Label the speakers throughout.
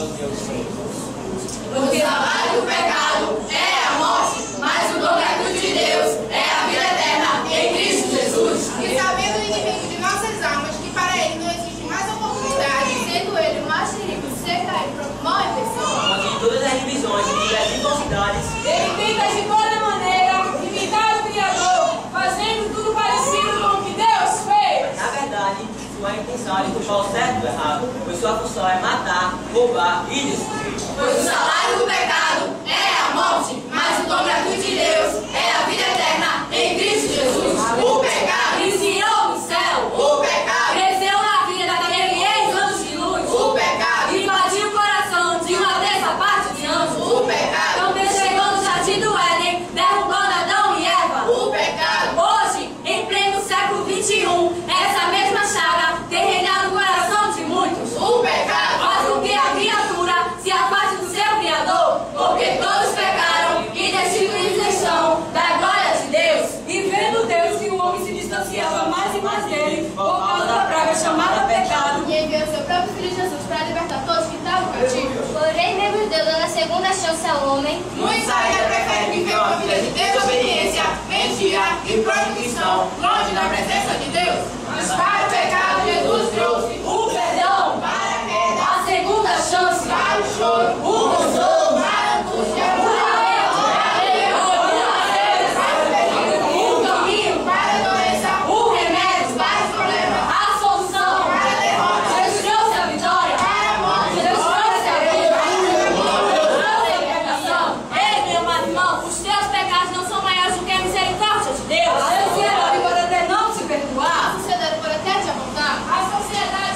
Speaker 1: meu Deus Senhor.
Speaker 2: Porque o salário do pecado é a morte, mas o dom gratuito de Deus é a vida eterna em Cristo Jesus.
Speaker 3: E sabendo o inimigo de nossas almas que para ele não existe mais oportunidade,
Speaker 2: Sendo ele o mais perigo de ser caído por mal e pessoa,
Speaker 1: Mas em todas as divisões e das diversidades,
Speaker 4: Ele tenta de toda maneira imitar o Criador, fazendo tudo parecido com o que Deus fez.
Speaker 1: na verdade, sua intenção é culpar o certo e o errado, pois sua função é matar, roubar e destruir.
Speaker 2: pois o salário do pecado é a morte, mas o dom gratuito de Deus é a vida eterna em Cristo Jesus. O pecado iniciou no céu,
Speaker 3: o pecado,
Speaker 2: cresceu na vida daquele ex-anjo de luz,
Speaker 3: o pecado,
Speaker 2: invadiu o coração de uma terça parte de anjos,
Speaker 3: o pecado,
Speaker 2: também chegou no jardim do Éden, derrubando Adão e Eva.
Speaker 3: o pecado,
Speaker 2: Hoje, em pleno século XXI, essa mesma chaga tem reinado no coração de muitos.
Speaker 3: o pecado,
Speaker 2: Faz com que a criatura se afaste do seu Criador, porque todos pecaram e destituídos estão da glória de Deus.
Speaker 4: E vendo Deus que o homem se distanciava mais e mais dele, por causa da praga chamada pecado,
Speaker 2: E enviou seu próprio Filho Jesus para libertar todos que estavam cativos.
Speaker 5: Porém, mesmo Deus dando a segunda chance ao homem,
Speaker 3: muitos ainda preferem viver uma vida de desobediência, mentira e prostituição, longe da presença de Deus. Mas para o pecado, Jesus trouxe
Speaker 2: O perdão,
Speaker 3: para a queda,
Speaker 2: a segunda chance,
Speaker 3: para o choro,
Speaker 2: o consolo,
Speaker 3: para a angústia,
Speaker 2: o lamento, o caminho,
Speaker 3: para a doença,
Speaker 2: o remédio,
Speaker 3: para os problemas,
Speaker 2: a solução.
Speaker 3: para a derrota,
Speaker 2: Jesus trouxe a vitória.
Speaker 3: para a morte,
Speaker 2: Jesus trouxe a vida. Jesus trouxe a libertação. Ei, meu amado irmão, os teus pecados não são maiores do que a misericórdia de Deus.
Speaker 4: a sociedade pode até não se perdoar,
Speaker 2: A sociedade pode até te apontar.
Speaker 4: a sociedade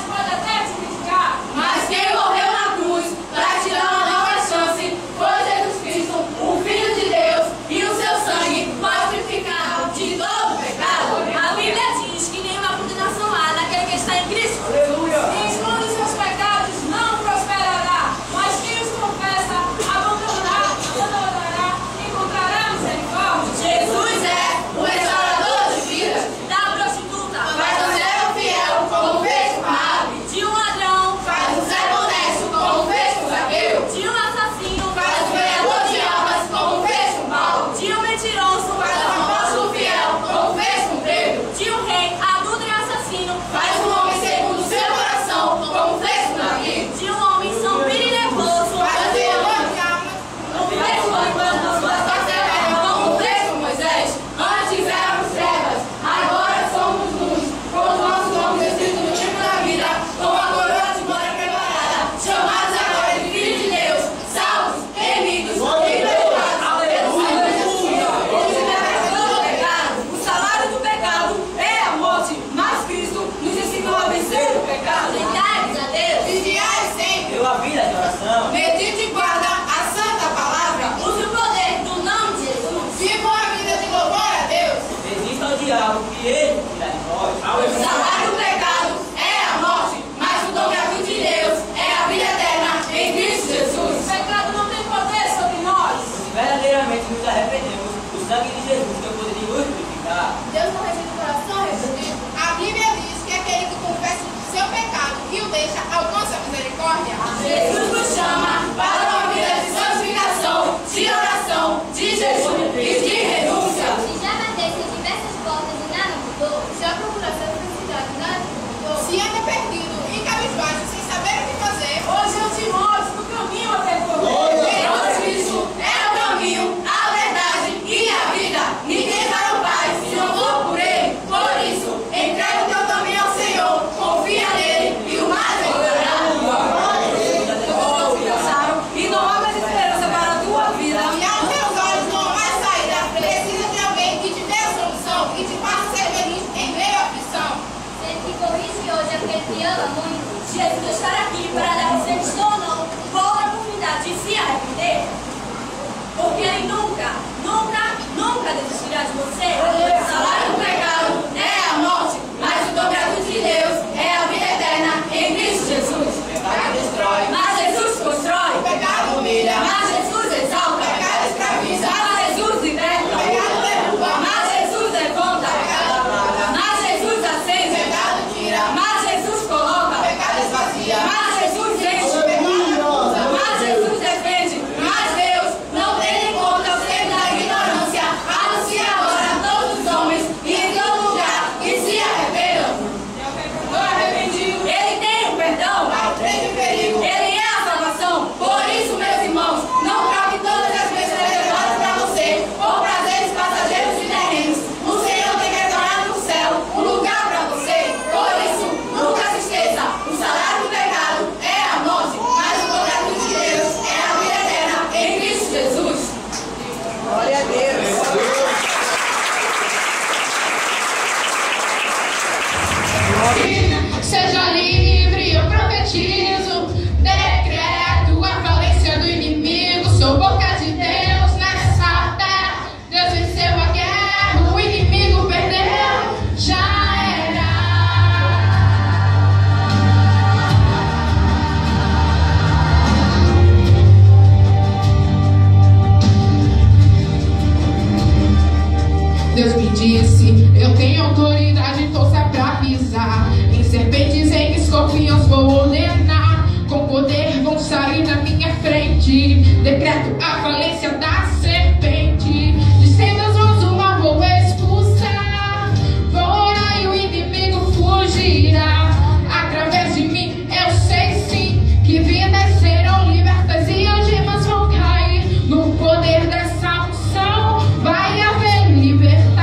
Speaker 3: disse: eu tenho autoridade e força pra pisar em serpentes, em escorpiões vou ordenar. Com poder vão sair da minha frente. Decreto a falência da serpente. De sendas mãos uma vou expulsar. Vou orar e o inimigo fugirá. Através de mim eu sei sim que vidas serão libertas e algemas vão cair. No poder dessa unção vai haver libertação.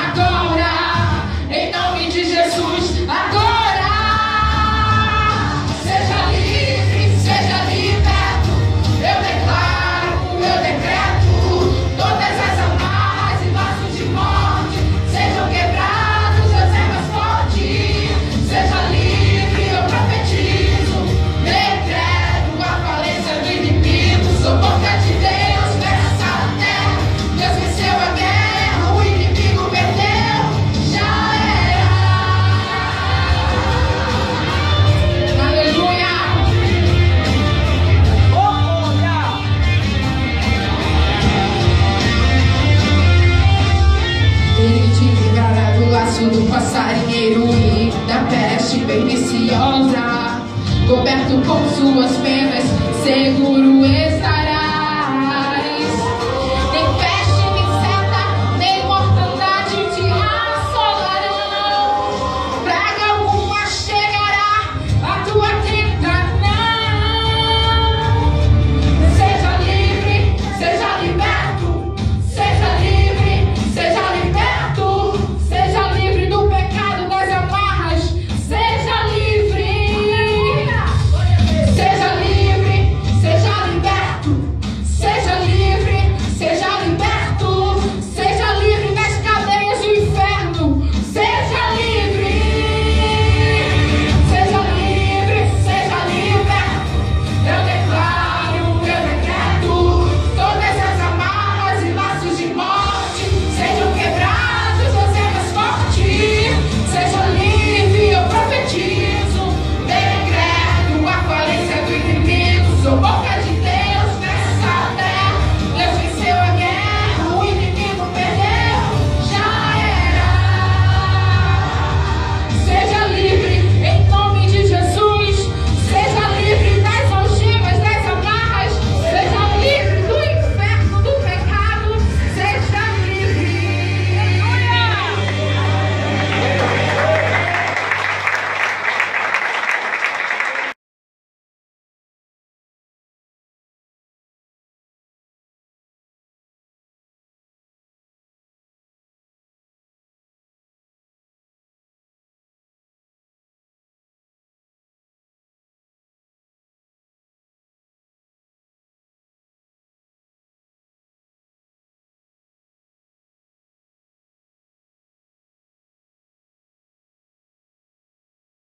Speaker 3: Agora, em nome de Jesus, agora. Do passarinheiro e da peste perniciosa, coberto com suas penas, seguro está.